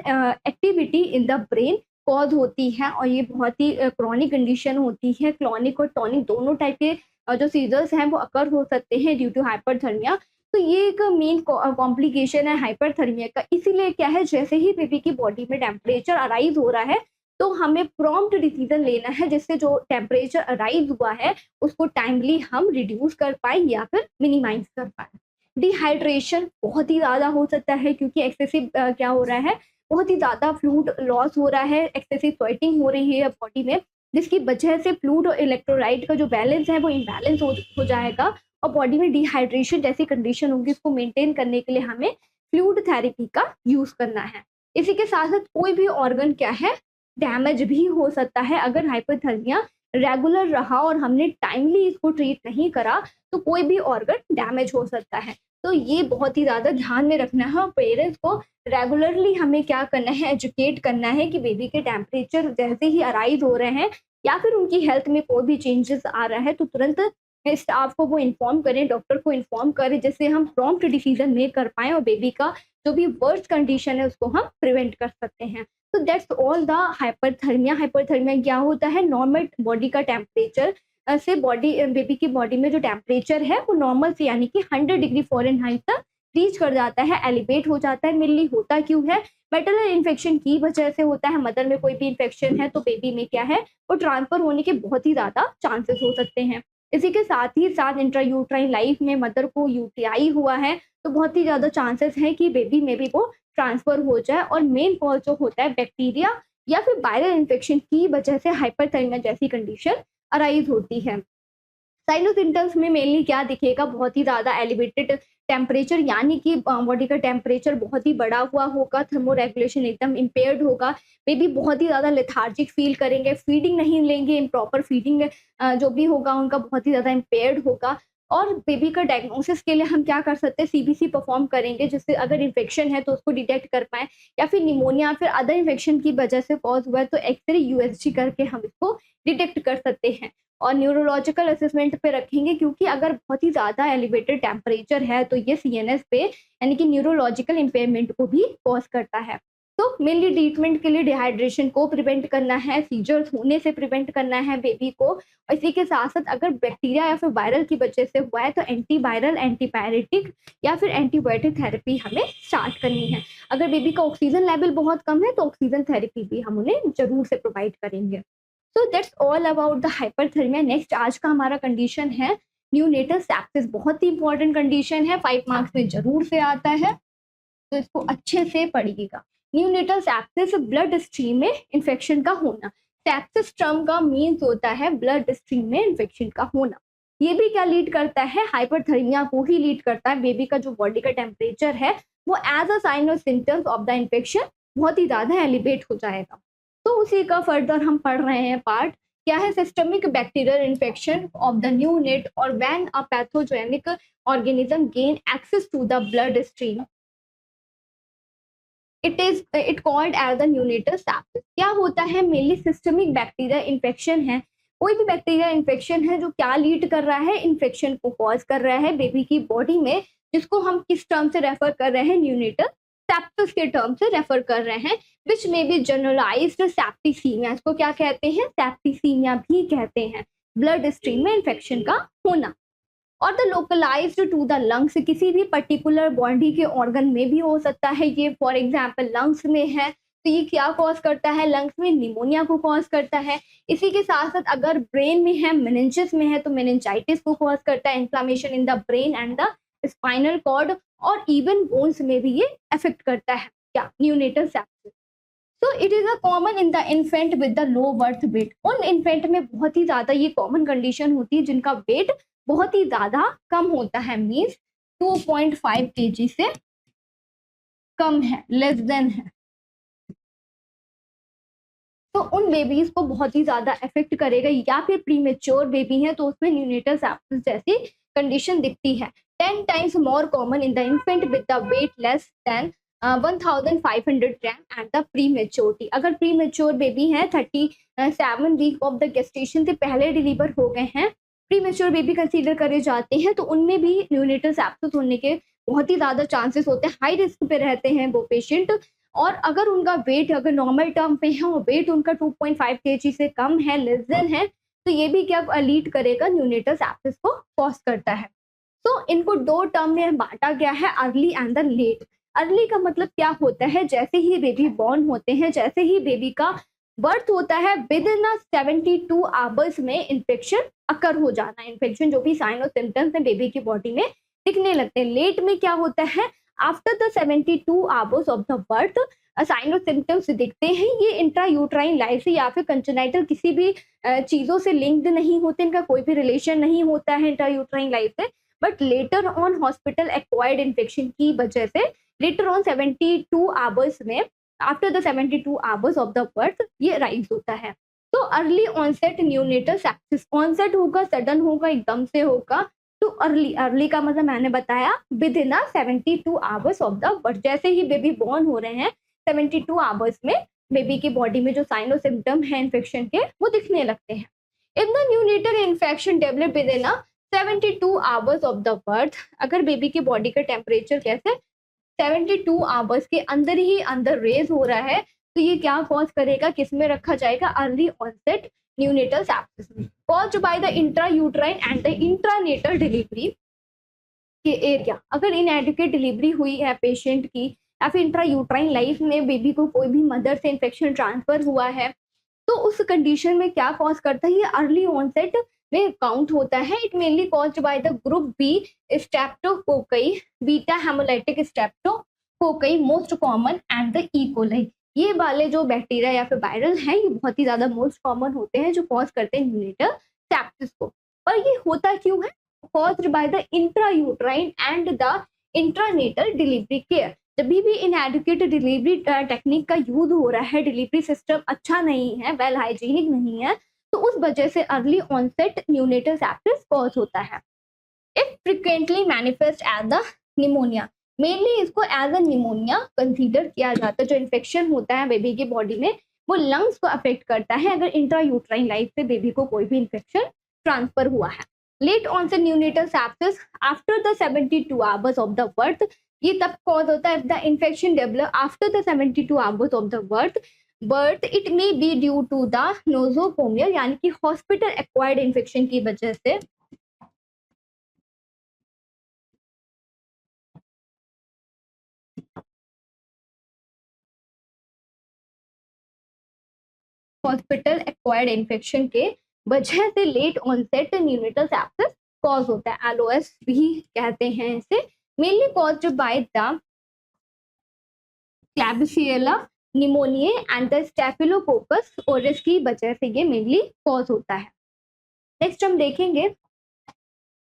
activity in the brain cause होती है। और ये बहुत ही क्रॉनिक कंडीशन होती है। क्लॉनिक और टॉनिक दोनों टाइप के जो सीजर्स हैं वो अकर हो सकते हैं ड्यू टू हाइपरथर्मिया। तो ये एक मेन कॉम्प्लिकेशन है हाइपरथर्मिया का। इसीलिए क्या है, जैसे ही बेबी की बॉडी में टेम्परेचर अराइज हो रहा है तो हमें प्रॉम्प्ट डिसीजन लेना है, जिससे जो टेम्परेचर अराइज हुआ है उसको टाइमली हम रिड्यूस कर पाए या फिर मिनिमाइज कर पाए। डिहाइड्रेशन बहुत ही ज़्यादा हो सकता है, क्योंकि एक्सेसिव क्या हो रहा है, बहुत ही ज़्यादा फ्लूइड लॉस हो रहा है, एक्सेसिव स्वेटिंग हो रही है बॉडी में, जिसकी वजह से फ्लूइड और इलेक्ट्रोलाइट का जो बैलेंस है वो इम्बैलेंस हो जाएगा और बॉडी में डिहाइड्रेशन जैसी कंडीशन होगी। इसको मेंटेन करने के लिए हमें फ्लूइड थेरेपी का यूज करना है। इसी के साथ साथ कोई भी ऑर्गन क्या है, डैमेज भी हो सकता है। अगर हाइपरथर्मिया रेगुलर रहा और हमने टाइमली इसको ट्रीट नहीं करा तो कोई भी ऑर्गन डैमेज हो सकता है। तो ये बहुत ही ज़्यादा ध्यान में रखना है और पेरेंट्स को रेगुलरली हमें क्या करना है, एजुकेट करना है कि बेबी के टेम्परेचर जैसे ही अराइज हो रहे हैं या फिर उनकी हेल्थ में कोई भी चेंजेस आ रहा है तो तुरंत स्टाफ को वो इन्फॉर्म करें, डॉक्टर को इन्फॉर्म करें, जिससे हम प्रॉम्प्ट डिसीजन मेक कर पाएँ और बेबी का जो भी वर्स्ट कंडीशन है उसको हम प्रिवेंट कर सकते हैं। तो that's all the hyperthermia. Hyperthermia क्या होता है, नॉर्मल बॉडी का टेम्परेचर से बेबी की बॉडी में जो टेम्परेचर है वो नॉर्मल से यानी कि 100 डिग्री फ़ारेनहाइट तक रीच कर जाता है, एलिवेट हो जाता है। मेनली होता क्यों है, मैटरनल इन्फेक्शन की वजह से होता है। मदर में कोई भी इन्फेक्शन है तो बेबी में क्या है, वो ट्रांसफर होने के बहुत ही ज़्यादा चांसेस हो सकते हैं। इसी के साथ ही साथ इंट्रायूट्राइन लाइफ में मदर को यूटीआई हुआ है तो बहुत ही ज़्यादा चांसेस हैं कि बेबी में भी वो ट्रांसफर हो जाए। और मेन कॉज जो होता है बैक्टीरिया या फिर वायरल इन्फेक्शन की वजह से हाइपरथर्मिया जैसी कंडीशन अराइज होती है। साइन और सिम्टम्स में मेनली क्या दिखेगा, बहुत ही ज़्यादा एलिवेटेड टेम्परेचर यानी कि बॉडी का टेम्परेचर बहुत ही बढ़ा हुआ होगा, थर्मो रेगुलेशन एकदम इम्पेयर्ड होगा, बेबी बहुत ही ज़्यादा लेथार्जिक फील करेंगे, फीडिंग नहीं लेंगे, इम्प्रॉपर फीडिंग जो भी होगा उनका बहुत ही ज़्यादा इम्पेयर्ड होगा। और बेबी का डायग्नोसिस के लिए हम क्या कर सकते हैं, सीबीसी परफॉर्म करेंगे, जिससे अगर इन्फेक्शन है तो उसको डिटेक्ट कर पाएँ, या फिर निमोनिया फिर अदर इन्फेक्शन की वजह से कॉज हुआ है तो एक्सरे यूएसजी करके हम इसको डिटेक्ट कर सकते हैं। और न्यूरोलॉजिकल असेसमेंट पे रखेंगे, क्योंकि अगर बहुत ही ज़्यादा एलिवेटेड टेम्परेचर है तो ये सीएनएस पे यानी कि न्यूरोलॉजिकल इम्पेयरमेंट को भी कॉज करता है। तो मेनली ट्रीटमेंट के लिए डिहाइड्रेशन को प्रिवेंट करना है, सीजर्स होने से प्रिवेंट करना है बेबी को, और इसी के साथ-साथ अगर बैक्टीरिया या फिर वायरल की वजह से हुआ है तो एंटीवायरल, एंटीपायरेटिक या फिर एंटीबायोटिक थेरेपी हमें स्टार्ट करनी है। अगर बेबी का ऑक्सीजन लेवल बहुत कम है तो ऑक्सीजन थेरेपी भी हम उन्हें ज़रूर से प्रोवाइड करेंगे। So that's all about the hyperthermia. Next आज का हमारा कंडीशन है न्यूनेटल सेप्सिस। बहुत ही इंपॉर्टेंट कंडीशन है, 5 मार्क्स में ज़रूर से आता है, तो इसको अच्छे से पढ़िएगा। न्यूनेटल सेप्सिस ब्लड स्ट्रीम में इन्फेक्शन का होना। सेप्सिस टर्म का मीन्स होता है ब्लड स्ट्रीम में इन्फेक्शन का होना। ये भी क्या लीड करता है, हाइपरथर्मिया को ही लीड करता है। बेबी का जो बॉडी का टेम्परेचर है वो एज अ साइन और सिम्टम्स ऑफ द इन्फेक्शन बहुत ही ज़्यादा एलिवेट हो जाएगा। तो उसी का फर्दर हम पढ़ रहे हैं पार्ट, क्या है, systemic bacterial infection of the neonate और when a pathogenic organism gain access to the blood stream it called as the neonatal sepsis. क्या होता है, मेनली सिस्टमिक बैक्टीरिया इन्फेक्शन है। कोई भी बैक्टीरिया इन्फेक्शन है जो क्या लीड कर रहा है, इन्फेक्शन को कॉज कर रहा है बेबी की बॉडी में, जिसको हम किस टर्म से रेफर कर रहे हैं, न्यूनेटल सेप्सिस के टर्म से रेफर कर रहे हैं, विच में बी जनरलाइज्ड सेप्टिसीमिया। इसको क्या कहते हैं, सेप्टिसीमिया भी कहते हैं, ब्लड स्ट्रीम में इन्फेक्शन का होना। और the localised to the lungs, किसी भी पर्टिकुलर बॉडी के ऑर्गन में भी हो सकता है ये। फॉर एग्जांपल लंग्स में है तो ये क्या कॉज करता है, लंग्स में निमोनिया को कॉज करता है। इसी के साथ साथ अगर ब्रेन में है, मेनिंजेस में है तो मेनिंजाइटिस को कॉज करता है, inflammation in the brain and the spinal cord, और इवन बोन्स में भी ये अफेक्ट करता है क्या, neonatal sepsis. So it is a common in the infant with the low birth weight. उन इन्फेंट में बहुत ही ज्यादा ये कॉमन कंडीशन होती है जिनका वेट बहुत ही ज्यादा कम होता है, मीन्स 2.5 kg से कम है, लेस देन है। तो उन बेबीज को बहुत ही ज्यादा इफेक्ट करेगा, या फिर प्रीमेच्योर बेबी है तो उसमें न्यूनेटल सेप्सिस जैसी कंडीशन दिखती है। 10 times more common in the infant with the weight less than 1500 gram and the prematurity. अगर प्रीमेच्योर बेबी है 37 वीक ऑफ द गेस्टेशन से पहले डिलीवर हो गए हैं, प्रीमेच्योर बेबी कंसीडर करे जाते हैं, तो उनमें भी न्यूनेटल सेप्सिस होने के बहुत ही ज़्यादा चांसेस होते हैं, हाई रिस्क पे रहते हैं वो पेशेंट। और अगर उनका वेट अगर नॉर्मल टर्म पे है और वेट उनका 2.5 kg से कम है, लेस देन है, तो ये भी क्या लीड करेगा, न्यूनेटल सेप्सिस को कॉज करता है। तो इनको दो टर्म में बांटा गया है, early and the late. Early का मतलब क्या होता है, जैसे ही बेबी बॉर्न होते हैं, जैसे ही बेबी का बर्थ होता है, विद इन 72 आवर्स में इन्फेक्शन अकर हो जाना। इन्फेक्शन जो भी साइन और सिम्टम्स है बेबी की बॉडी में दिखने लगते हैं। लेट में क्या होता है, after the 72 hours of the birth sign और सिम्टम्स दिखते हैं। ये इंट्रा यूट्राइन लाइफ से या फिर कंजेनाइटल किसी भी चीज़ों से लिंक्ड नहीं होते, इनका कोई भी रिलेशन नहीं होता है इंट्रा यूट्राइन लाइफ से, but later on hospital acquired infection की वजह से लेटर ऑन 72 आवर्स में, after the 72 hours of the birth, ये राइज होता है। तो early onset neonatal sepsis, onset होगा, सडन होगा, एकदम से होगा। तो अर्ली, अर्ली का मतलब मैंने बताया with in 72 hours of the birth, जैसे ही बेबी बॉर्न हो रहे हैं 72 आवर्स में बेबी की बॉडी में जो साइन और सिम्टम है इन्फेक्शन के वो दिखने लगते हैं। If the neonatal infection develop with in 72 hours of the birth, अगर बेबी की बॉडी का टेम्परेचर कैसे 72 आवर्स के अंदर ही अंदर रेज हो रहा है, तो ये क्या कॉज करेगा, किस में रखा जाएगा, अर्ली ऑनसेट न्यूनेटल सेप्सिस में, caused by the intra uterine and the intranatal delivery के एरिया। अगर इनएडिक्वेट डिलीवरी हुई है पेशेंट की, या फिर इंट्रा यूट्राइन लाइफ में बेबी को कोई भी मदर से इन्फेक्शन ट्रांसफर हुआ है, तो उस कंडीशन में क्या कॉज करता है, ये अर्ली ऑनसेट में काउंट होता है। It mainly caused by the group B streptococci, beta haemolytic streptococci most common and the E coli. ये वाले जो बैक्टीरिया या फिर वायरल हैं, ये बहुत ही ज्यादा मोस्ट कॉमन होते हैं जो कॉज करते हैं न्यूनेटल सेप्सिस को। और ये होता क्यों है, caused by the intra uterine and the intranatal delivery care. जब भी इनएडिक्वेट डिलीवरी टेक्निक का यूज हो रहा है, डिलीवरी सिस्टम अच्छा नहीं है, वेल हाइजीनिक नहीं है, तो उस वजह से early onset neonatal sepsis cause होता है। If frequently manifest as the pneumonia, mainly इसको एज अ निमोनिया कंसीडर किया जाता है। जो इन्फेक्शन होता है बेबी की बॉडी में वो लंग्स को अफेक्ट करता है अगर इंट्रा यूट्राइन लाइफ से बेबी को कोई भी इन्फेक्शन ट्रांसफर हुआ है। Late onset neonatal sepsis after the 72 hours of the birth, ये तब कॉज होता है the infection develop after the 72 hours of the birth it may be due to the nosocomial, यानी कि हॉस्पिटल एक्वायर्ड इन्फेक्शन की वजह से हॉस्पिटल एक्वायर्ड इन्फेक्शन के वजह से late onset neonatal sepsis cause होता है। एलओएस भी कहते हैं इसे। Mainly caused by the Klebsiella pneumoniae and the Staphylococcus aureus की वजह से ये मेनली कॉज होता है। नेक्स्ट हम देखेंगे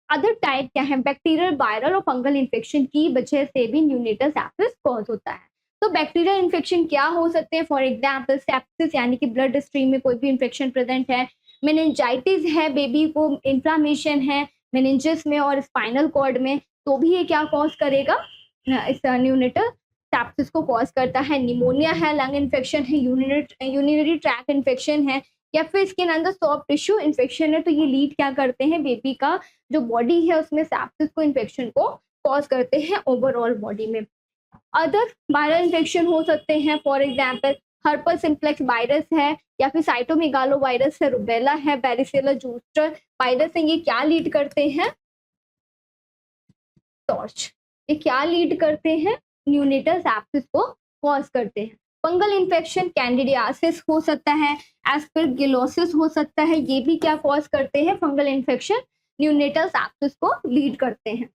अदर टाइप क्या है, बैक्टीरियल, वायरल और फंगल इन्फेक्शन की वजह से भी न्यूनेटल सेप्सिस कॉज होता है। तो बैक्टीरियल इन्फेक्शन क्या हो सकते हैं, फॉर एग्जाम्पल सेप्सिस यानी कि ब्लड स्ट्रीम में कोई भी इन्फेक्शन प्रेजेंट है, मेनिंजाइटिस है, बेबी को इन्फ्लामेशन है मेनिंजस में और स्पाइनल कॉर्ड में, तो भी ये क्या कॉज करेगा, इस न्यूनेटल सेप्सिस को कॉज करता है। निमोनिया है, लंग इन्फेक्शन है, यूरिनरी ट्रैक्ट इन्फेक्शन है, या फिर स्किन अंदर सॉफ्ट टिश्यू इन्फेक्शन है, तो ये लीड क्या करते हैं, बेबी का जो बॉडी है उसमें सेप्सिस को इन्फेक्शन को कॉज करते हैं ओवरऑल बॉडी में। अदर वायरल इन्फेक्शन हो सकते हैं, for example herpes simplex virus है, या फिर साइटोमेगालो वायरस है, रुबेला है, वेरिसेला जूस्टर वायरस है। ये क्या लीड करते हैं, टॉर्च, ये क्या लीड करते हैं, न्यूनेटल सेप्सिस को कॉज करते हैं। फंगल इन्फेक्शन कैंडिडियासिस हो सकता है, एस्परगिलोसिस हो सकता है, ये भी क्या कॉज करते हैं, फंगल इन्फेक्शन न्यूनेटल सेप्सिस को लीड करते हैं।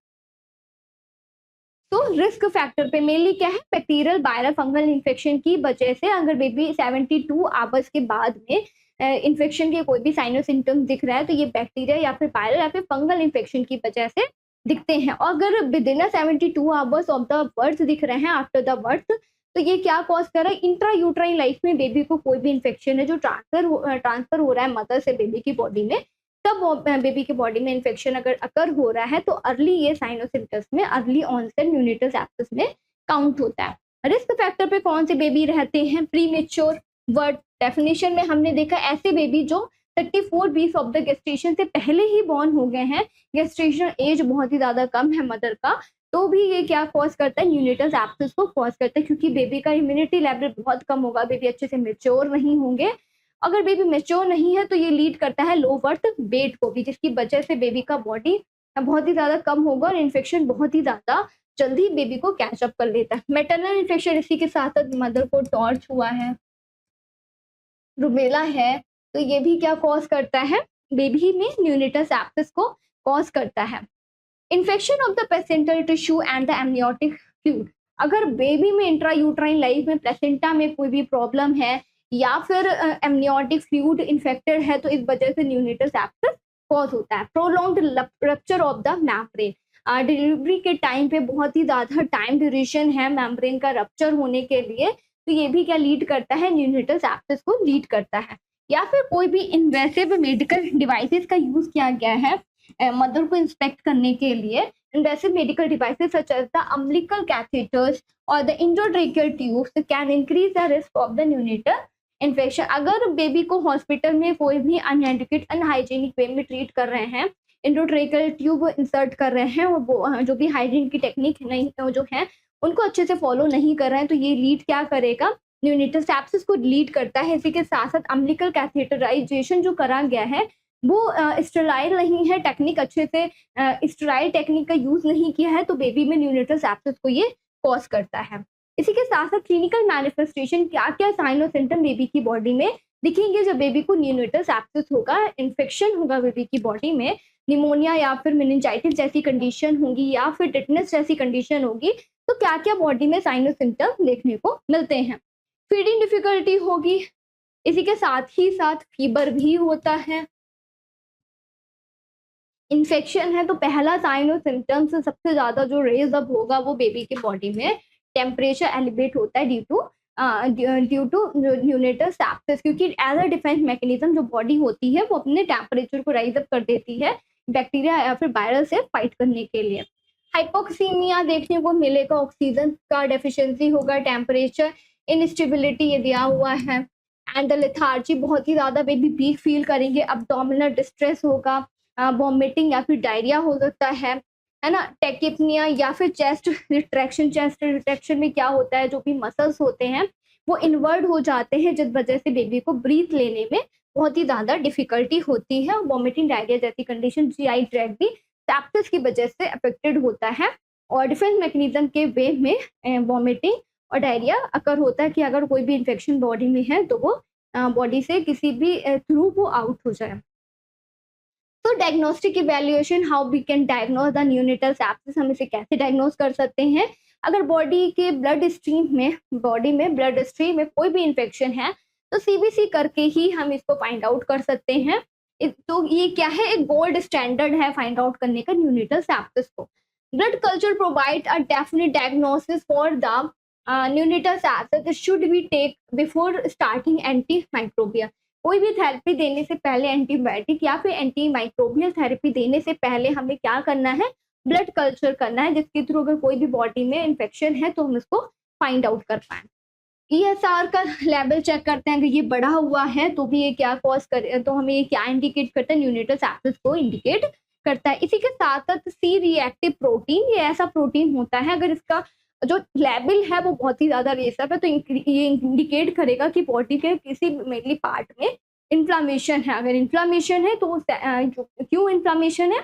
तो रिस्क फैक्टर पे मेनली क्या है, बैक्टीरियल, वायरल, फंगल इन्फेक्शन की वजह से अगर बेबी 72 आवर्स के बाद में इन्फेक्शन के कोई भी साइन और सिम्टम्स दिख रहा है तो ये बैक्टीरिया या फिर वायरल या फिर फंगल इन्फेक्शन की वजह से दिखते हैं। और अगर with in 72 hours of the birth दिख रहे हैं आफ्टर द बर्थ, तो ये क्या कॉज कर रहा है, इंट्रा यूट्राइन लाइफ में बेबी को कोई भी इन्फेक्शन है जो ट्रांसफर हो रहा है मदर से बेबी की बॉडी में, तब बेबी की बॉडी में इन्फेक्शन अगर अकर हो रहा है तो अर्ली ये साइन और सिम्टम्स में अर्ली ऑनसेट न्यूनेटल सेप्सिस में काउंट होता है। रिस्क फैक्टर पे कौन से बेबी रहते हैं, प्रीमेच्योर वर्ड डेफिनेशन में हमने देखा ऐसे बेबी जो 34 वीक्स ऑफ द गेस्टेशन से पहले ही बॉर्न हो गए हैं, गेस्टेशन एज बहुत ही ज्यादा कम है मदर का, तो भी ये क्या कॉज करता है, न्यूनेटल सेप्सिस को कॉज करता है, क्योंकि बेबी का इम्यूनिटी लेवल बहुत कम होगा, बेबी अच्छे से मेच्योर नहीं होंगे। अगर बेबी मेच्योर नहीं है तो ये लीड करता है लो बर्थ वेट को भी, जिसकी वजह से बेबी का बॉडी बहुत ही ज्यादा कम होगा और इन्फेक्शन बहुत ही ज्यादा जल्दी बेबी को कैच अप कर लेता है। मैटरनल इन्फेक्शन, इसी के साथ साथ मदर को टॉर्च हुआ है, रुबेला है, तो ये भी क्या कॉज करता है, बेबी में न्यूनेटल सेप्सिस को कॉज करता है। Infection of the placental tissue and the amniotic fluid, अगर बेबी में इंट्रा यूट्राइन लाइफ में प्लेसेंटा में कोई भी प्रॉब्लम है या फिर एमनियोटिक फ्लूइड इन्फेक्टेड है तो इस वजह से न्यूनेटल सेप्सिस कॉज होता है। Prolonged rupture of the membrane, delivery के टाइम पे बहुत ही ज़्यादा टाइम ड्यूरेशन है मेम्ब्रेन का रप्चर होने के लिए, तो ये भी क्या लीड करता है, न्यूनेटल सेप्सिस को लीड करता है। या फिर कोई भी इन्वेसिव मेडिकल डिवाइसेस का यूज किया गया है मदर को इंस्पेक्ट करने के लिए, invasive medical devices such as the umbilical catheters और the intratracheal tubes can increase the risk of the neonatal infection. अगर बेबी को हॉस्पिटल में कोई भी अनएडुकेट अनहाइजीनिक वे में ट्रीट कर रहे हैं, इंट्राट्रेकियल ट्यूब इंसर्ट कर रहे हैं, और वो जो भी हाइजीन की टेक्निक नहीं जो है उनको अच्छे से फॉलो नहीं कर रहे हैं, तो ये लीड क्या करेगा, न्यूनेटल सेप्सिस को लीड करता है। इसी के साथ साथ अम्बिलिकल कैथेटराइजेशन जो करा गया है वो स्टेराइल नहीं है, टेक्निक अच्छे से स्टेराइल टेक्निक का यूज नहीं किया है, तो बेबी में न्यूनेटल सेप्सिस को ये कॉज करता है। इसी के साथ साथ क्लिनिकल मैनिफेस्टेशन, क्या क्या साइन और सिम्टम बेबी की बॉडी में दिखेंगे जब बेबी को न्यूनेटल सेप्सिस होगा, इन्फेक्शन होगा बेबी की बॉडी में, निमोनिया या फिर मेनिंजाइटिस जैसी कंडीशन होगी या फिर टिटनेस जैसी कंडीशन होगी, तो क्या क्या बॉडी में साइन और सिम्टम देखने को मिलते हैं। फीडिंग डिफिकल्टी होगी, इसी के साथ ही साथ फीवर भी होता है। इन्फेक्शन है तो पहला साइन और सिम्टम्स सबसे ज्यादा जो रेज अप होगा वो बेबी के बॉडी में टेम्परेचर एलिवेट होता है ड्यू टू न्यूनेटल सेप्सिस, क्योंकि एज अ डिफेंस मैकेनिज्म जो बॉडी होती है वो अपने टेम्परेचर को राइज अप कर देती है बैक्टीरिया या फिर वायरस से फाइट करने के लिए। हाइपोक्सीमिया देखने को मिलेगा, ऑक्सीजन का डेफिशिएंसी होगा, टेम्परेचर इनस्टेबिलिटी ये दिया हुआ है, एंड द लेथार्जी बहुत ही ज़्यादा बेबी वीक फील करेंगे, अब्डोमिनल डिस्ट्रेस होगा, वॉमिटिंग या फिर डायरिया हो सकता है ना, टेकिपनिया या फिर चेस्ट रिट्रैक्शन। चेस्ट रिट्रैक्शन में क्या होता है, जो भी मसल्स होते हैं वो इन्वर्ट हो जाते हैं, जिस वजह से बेबी को ब्रीथ लेने में बहुत ही ज़्यादा डिफिकल्टी होती है, वॉमिटिंग डायरिया जैसी कंडीशन, जीआई ट्रैक्ट भी सेप्सिस की वजह से अफेक्टेड होता है। और डिफेंस मैकेनिज्म के वे में वॉमिटिंग और डायरिया अकर होता है कि अगर कोई भी इन्फेक्शन बॉडी में है तो वो बॉडी से किसी भी थ्रू वो आउट हो जाए। तो diagnostic evaluation, how we can diagnose the neonatal sepsis, हम इसे कैसे डायग्नोज कर सकते हैं। अगर बॉडी के ब्लड स्ट्रीम में ब्लड स्ट्रीम में कोई भी इन्फेक्शन है तो सीबीसी करके ही हम इसको फाइंड आउट कर सकते हैं। तो ये क्या है, एक गोल्ड स्टैंडर्ड है फाइंड आउट करने का न्यूनेटल सेप्सिस को। Blood culture provide a definite diagnosis for the neonatal sepsis should be take before starting anti microbial. कोई भी थेरेपी देने से पहले, एंटीबायोटिक या फिर एंटी माइक्रोबियल थेरेपी देने से पहले हमें क्या करना है, ब्लड कल्चर करना है, जिसके थ्रू अगर कोई भी बॉडी में इन्फेक्शन है तो हम इसको फाइंड आउट कर पाए। ईएसआर का लेवल चेक करते हैं, अगर ये बढ़ा हुआ है तो भी ये क्या कॉज कर, तो हमें ये क्या इंडिकेट करता है, न्यूनेटल सेप्सिस को इंडिकेट करता है। इसी के साथ साथ सी रिएक्टिव प्रोटीन, ये ऐसा प्रोटीन होता है अगर इसका जो लेवल है वो बहुत ही ज्यादा रेसअप है तो ये इंडिकेट करेगा कि बॉडी के किसी मेनली पार्ट में इन्फ्लामेशन है। अगर इन्फ्लामेशन है तो क्यों इन्फ्लामेशन है,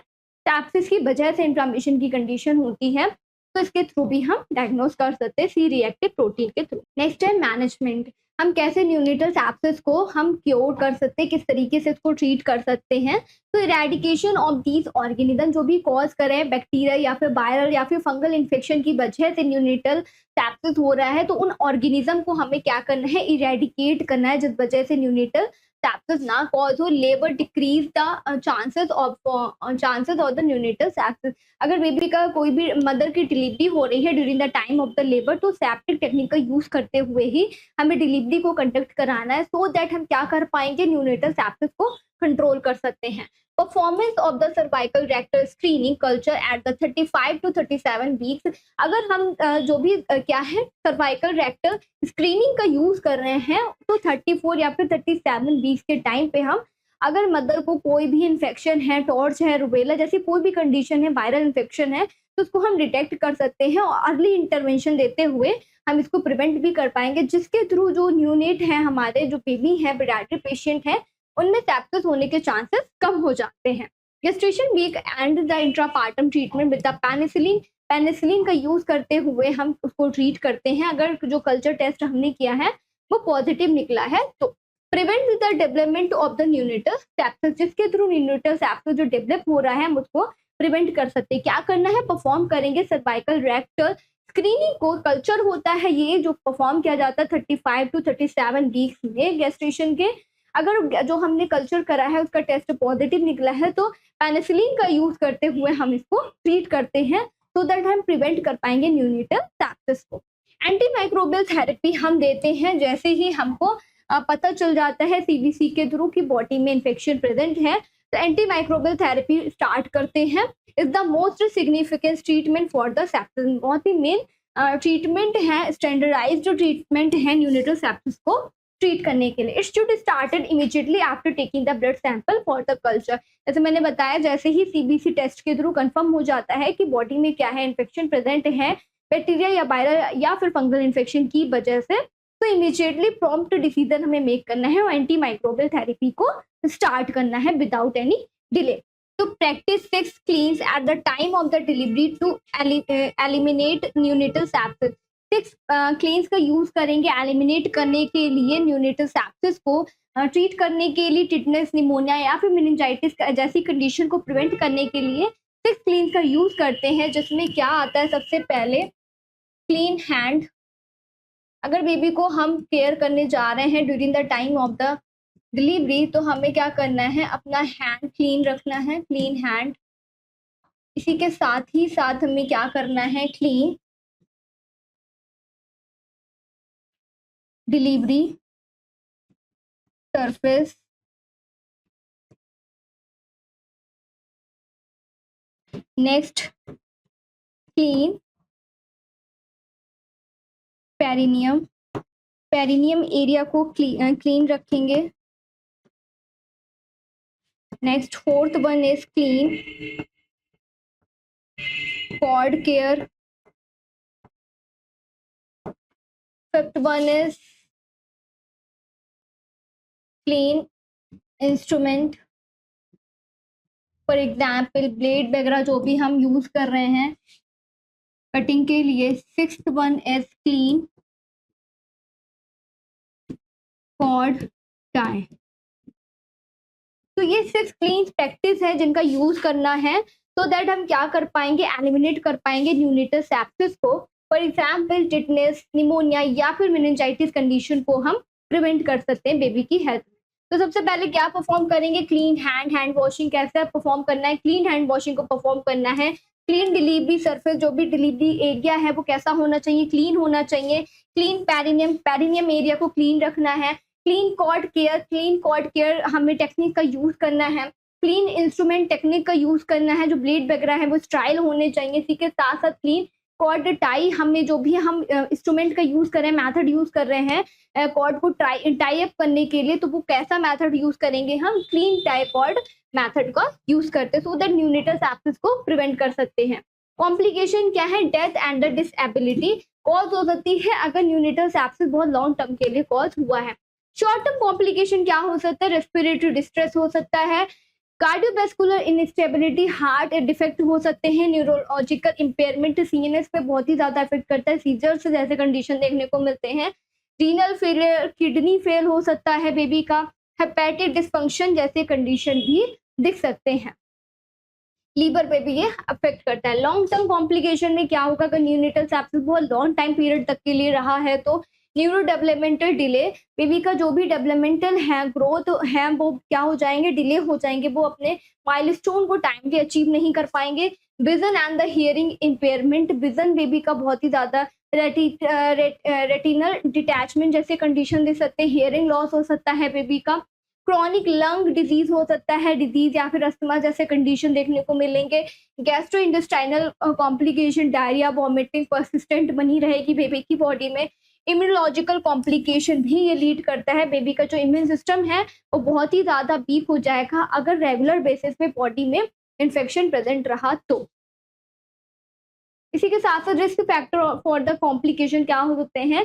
सेप्सिस की वजह से इन्फ्लामेशन की कंडीशन होती है, तो इसके थ्रू भी हम डायग्नोज कर सकते हैं सी रिएक्टिव प्रोटीन के थ्रू। नेक्स्ट है मैनेजमेंट, हम कैसे न्यूनेटल सेप्सिस को हम क्योर कर सकते हैं, किस तरीके से इसको ट्रीट कर सकते हैं। तो इरेडिकेशन ऑफ दीज ऑर्गेनिज्म, जो भी कॉज करें बैक्टीरिया या फिर वायरल या फिर फंगल इन्फेक्शन की वजह से न्यूनेटल सेप्सिस हो रहा है, तो उन ऑर्गेनिज्म को हमें क्या करना है, इरेडिकेट करना है, जिस वजह से न्यूनेटल sepsis ना cause हो, labour decrease the chances of the neonatal sepsis. अगर बेबी का कोई भी मदर की डिलीवरी हो रही है during the time of the labour, तो सेप्टिक टेक्निक का यूज करते हुए ही हमें डिलीवरी को कंडक्ट कराना है, सो दैट हम क्या कर पाएंगे, न्यूनेटल सेप्सिस को कंट्रोल कर सकते हैं। Performance of the cervical rectal screening culture at the 35 to 37 weeks, अगर हम जो भी क्या है सर्वाइकल रेक्टल स्क्रीनिंग का यूज कर रहे हैं तो 34 या फिर 37 वीक्स के टाइम पे हम अगर मदर को कोई भी इन्फेक्शन है, टॉर्च है, रुबेला जैसी कोई भी कंडीशन है, वायरल इन्फेक्शन है, तो उसको हम डिटेक्ट कर सकते हैं और अर्ली इंटरवेंशन देते हुए हम इसको प्रिवेंट भी कर पाएंगे, जिसके थ्रू जो न्यूनेट है, हमारे जो बेबी है, पीडियाट्रिक पेशेंट है, उनमें सेप्सिस होने के चांसेस कम हो जाते हैं। Gestation week and the intrapartum treatment with the penicillin, penicillin का यूज करते हुए हम उसको ट्रीट करते हैं। अगर जो कल्चर टेस्ट हमने किया है वो पॉजिटिव निकला है तो prevent the development of the neonatal sepsis, जिसके थ्रू न्यूनेटल सेप्सिस जो डेवलप हो रहा है हम उसको प्रिवेंट कर सकते हैं। क्या करना है, परफॉर्म करेंगे सर्वाइकल रेक्टल स्क्रीनिंग को। कल्चर होता है ये जो परफॉर्म किया जाता है 35 to 37 वीक्स में गेस्टेशन के। अगर जो हमने कल्चर करा है उसका टेस्ट पॉजिटिव निकला है तो पेनिसिलिन का यूज करते हुए हम इसको ट्रीट करते हैं, सो दैट हम प्रिवेंट कर पाएंगे न्यूनेटल सेप्सिस को। एंटी माइक्रोबियल थेरेपी हम देते हैं जैसे ही हमको पता चल जाता है सीबीसी के थ्रू कि बॉडी में इन्फेक्शन प्रेजेंट है, तो एंटी माइक्रोबियल थेरेपी स्टार्ट करते हैं। Is the most significant treatment for the sepsis, बहुत ही मेन ट्रीटमेंट है, स्टैंडर्डाइज्ड जो ट्रीटमेंट है न्यूनेटल सेप्सिस को ट्रीट करने के लिए। It should started immediately after taking the blood sample for the culture. जैसे मैंने बताया, जैसे ही सीबीसी टेस्ट के थ्रू कंफर्म हो जाता है कि बॉडी में क्या है, इन्फेक्शन प्रेजेंट है, बैक्टीरिया या वायरल या फिर फंगल इन्फेक्शन की वजह से, तो इमीडिएटली प्रॉम्प्ट डिसीजन हमें मेक करना है और एंटी माइक्रोबियल थेरेपी को स्टार्ट करना है विदाउट एनी डिले। तो practice 6 cleans at the time of the delivery to eliminate neonatal sepsis. 6 cleans का यूज करेंगे एलिमिनेट करने के लिए न्यूनेटल सेप्सिस को ट्रीट करने के लिए, टिटनेस, निमोनिया या फिर मेनिंजाइटिस जैसी कंडीशन को प्रिवेंट करने के लिए 6 क्लींस का यूज करते हैं, जिसमें क्या आता है, सबसे पहले क्लीन हैंड। अगर बेबी को हम केयर करने जा रहे हैं during the time of the delivery, तो हमें क्या करना है, अपना हैंड क्लीन रखना है, क्लीन हैंड। इसी के साथ ही साथ हमें क्या करना है, clean delivery surface next clean perineum, perineum area को क्लीन रखेंगे। Next fourth one is clean cord care. Fifth one is clean instrument, for example blade वगैरह जो भी हम यूज कर रहे हैं कटिंग के लिए। Sixth one is clean cord tie. तो ये 6 क्लीन प्रैक्टिस है जिनका यूज करना है, so दैट हम क्या कर पाएंगे, एलिमिनेट कर पाएंगे न्यूनिटल सेप्सिस को। फॉर एग्जाम्पल टिटनेस, निमोनिया या फिर मेनिंजाइटिस कंडीशन को हम प्रिवेंट कर सकते हैं बेबी की हेल्थ। तो सबसे पहले क्या परफॉर्म करेंगे, क्लीन हैंड वॉशिंग कैसे परफॉर्म करना है, क्लीन हैंड वॉशिंग को परफॉर्म करना है। क्लीन डिलीवरी सरफेस, जो भी डिलीवरी एरिया है वो कैसा होना चाहिए, क्लीन होना चाहिए। क्लीन पेरिनियम एरिया को क्लीन रखना है। क्लीन कॉर्ड केयर हमें टेक्निक का यूज करना है। क्लीन इंस्ट्रूमेंट टेक्निक का यूज करना है, जो ब्लेड वगैरह है वो स्टाइल होने चाहिए। इसी के साथ साथ क्लीन कॉर्ड टाई, हमें जो भी हम इंस्ट्रूमेंट का यूज कर रहे हैं, मेथड यूज कर रहे हैं कॉर्ड को टाई अप करने के लिए, तो वो कैसा मेथड यूज करेंगे, हम क्लीन टाई कॉर्ड मेथड का यूज करते हैं, सो दैट न्यूनिटल सेप्सिस को प्रिवेंट कर सकते हैं। कॉम्प्लिकेशन क्या है, death and the disability cause हो सकती है अगर न्यूनिटल सेप्सिस बहुत लॉन्ग टर्म के लिए कॉज हुआ है। शॉर्ट टर्म कॉम्प्लिकेशन क्या हो सकता है, रेस्पिरेटरी डिस्ट्रेस हो सकता है, कार्डियोवैस्कुलर इनस्टेबिलिटी, हार्ट डिफेक्ट हो सकते हैं, न्यूरोलॉजिकल इंपेयरमेंट, सीएनएस पे बहुत ही ज्यादा इफेक्ट करता है, सीजर्स जैसे कंडीशन देखने को मिलते हैं, रीनल फेलियर, किडनी फेल हो सकता है बेबी का, हेपेटिक डिस्फंक्शन जैसे कंडीशन भी दिख सकते हैं। लीवर पे भी ये अफेक्ट करता है। लॉन्ग टर्म कॉम्प्लिकेशन में क्या होगा, अगर न्यूनिटल सेप्सिस बहुत लॉन्ग टाइम पीरियड तक के लिए रहा है तो न्यूरो डेवलपमेंटल डिले, बेबी का जो भी डेवलपमेंटल है, ग्रोथ है, वो क्या हो जाएंगे, डिले हो जाएंगे, वो अपने माइलस्टोन को टाइम पे अचीव नहीं कर पाएंगे। Vision and the hearing impairment, vision baby का बहुत ही ज्यादा, रेटिनल डिटैचमेंट जैसे कंडीशन दे सकते हैं, हियरिंग लॉस हो सकता है बेबी का, क्रॉनिक लंग डिजीज हो सकता है, डिजीज या फिर अस्थमा जैसे कंडीशन देखने को मिलेंगे, gastro intestinal complication, diarrhoea, vomiting persistent बनी रहेगी बेबी की बॉडी में। इम्यूनोलॉजिकल कॉम्प्लिकेशन भी ये लीड करता है, बेबी का जो इम्यून सिस्टम है वो बहुत ही ज्यादा वीक हो जाएगा अगर रेगुलर बेसिस पे बॉडी में इन्फेक्शन प्रेजेंट रहा तो। इसी के साथ साथ risk factor for the complication क्या हो सकते हैं,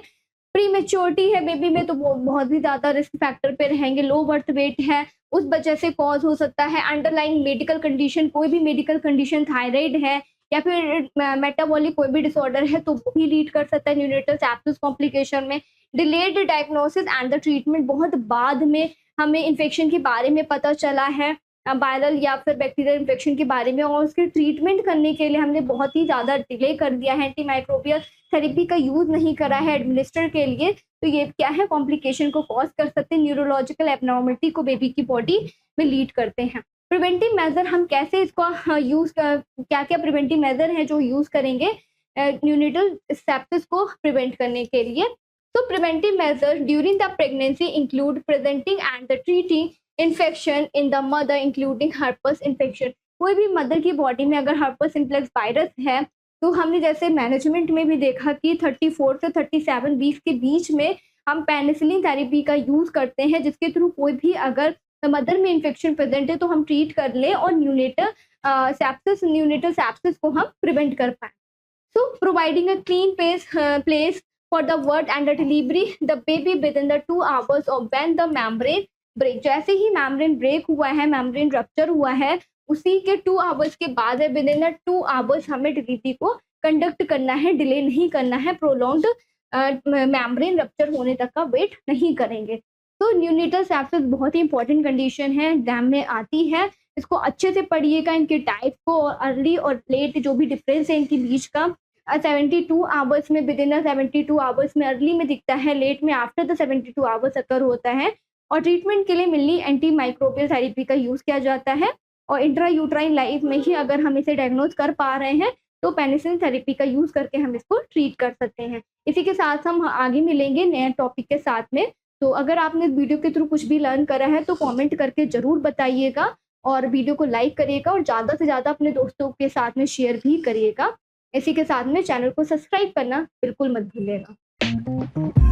प्री मेच्योरिटी है बेबी में तो बहुत ही ज्यादा रिस्क फैक्टर पे रहेंगे, लो बर्थ वेट है उस वजह से कॉज हो सकता है, अंडरलाइंग मेडिकल कंडीशन, कोई भी मेडिकल कंडीशन, थायराइड है या फिर मेटाबॉलिक कोई भी डिसऑर्डर है तो वो भी लीड कर सकता है न्यूनिटल सेप्सिस कॉम्प्लिकेशन में। Delayed diagnosis and the treatment, बहुत बाद में हमें इन्फेक्शन के बारे में पता चला है, वायरल या फिर बैक्टीरियल इन्फेक्शन के बारे में, और उसके ट्रीटमेंट करने के लिए हमने बहुत ही ज़्यादा डिले कर दिया है, एंटीमाइक्रोबियल थेरेपी का यूज़ नहीं करा है एडमिनिस्टर के लिए, तो ये क्या है, कॉम्प्लिकेशन को कॉज कर सकते हैं, न्यूरोलॉजिकल एबनॉर्मलिटी को बेबी की बॉडी में लीड करते हैं। प्रिवेंटिव मेजर हम कैसे इसको यूज़, क्या क्या प्रिवेंटिव मेजर हैं जो यूज़ करेंगे न्यूनिटल सेप्सिस को प्रिवेंट करने के लिए। तो preventive measure during the pregnancy include presenting and the treating infection in the mother including herpes infection. कोई भी मदर की बॉडी में अगर हर्पस सिम्प्लेक्स वायरस है तो हमने जैसे मैनेजमेंट में भी देखा कि 34 से 37 वीक्स के बीच में हम पेनिसिलिन थेरेपी का यूज करते हैं, जिसके थ्रू कोई भी अगर मदर में इन्फेक्शन प्रेजेंट है तो हम ट्रीट कर लें और न्यूनिटल सेप्सिस को हम प्रिवेंट कर पाए। So providing a clean place for the birth and the delivery, the baby within the 2 hours of when the membrane break, जैसे ही membrane break हुआ है, membrane rupture हुआ है, उसी के 2 hours के बाद है, within the 2 hours हमें डिलीवरी को कंडक्ट करना है, डिले नहीं करना है, प्रोलॉन्ग्ड membrane rupture होने तक का वेट नहीं करेंगे। तो न्यूनिटल सेप्सिस बहुत ही इंपॉर्टेंट कंडीशन है, एग्जाम में आती है, इसको अच्छे से पढ़िएगा, इनके टाइप को, और अर्ली और लेट जो भी डिफरेंस है इनके बीच का। 72 आवर्स में, विद इन 72 आवर्स में अर्ली में दिखता है, लेट में आफ्टर द 72 आवर्स अकर होता है, और ट्रीटमेंट के लिए मिली एंटी माइक्रोबियल थेरेपी का यूज किया जाता है, और इंट्रा यूट्राइन लाइफ में ही अगर हम इसे डायग्नोज कर पा रहे हैं तो पेनिसिलिन थेरेपी का यूज करके हम इसको ट्रीट कर सकते हैं। इसी के साथ हम आगे मिलेंगे नए टॉपिक के साथ में। तो अगर आपने वीडियो के थ्रू कुछ भी लर्न करा है तो कमेंट करके जरूर बताइएगा। और वीडियो को लाइक करिएगा और ज़्यादा से ज़्यादा अपने दोस्तों के साथ में शेयर भी करिएगा। इसी के साथ में चैनल को सब्सक्राइब करना बिल्कुल मत भूलिएगा।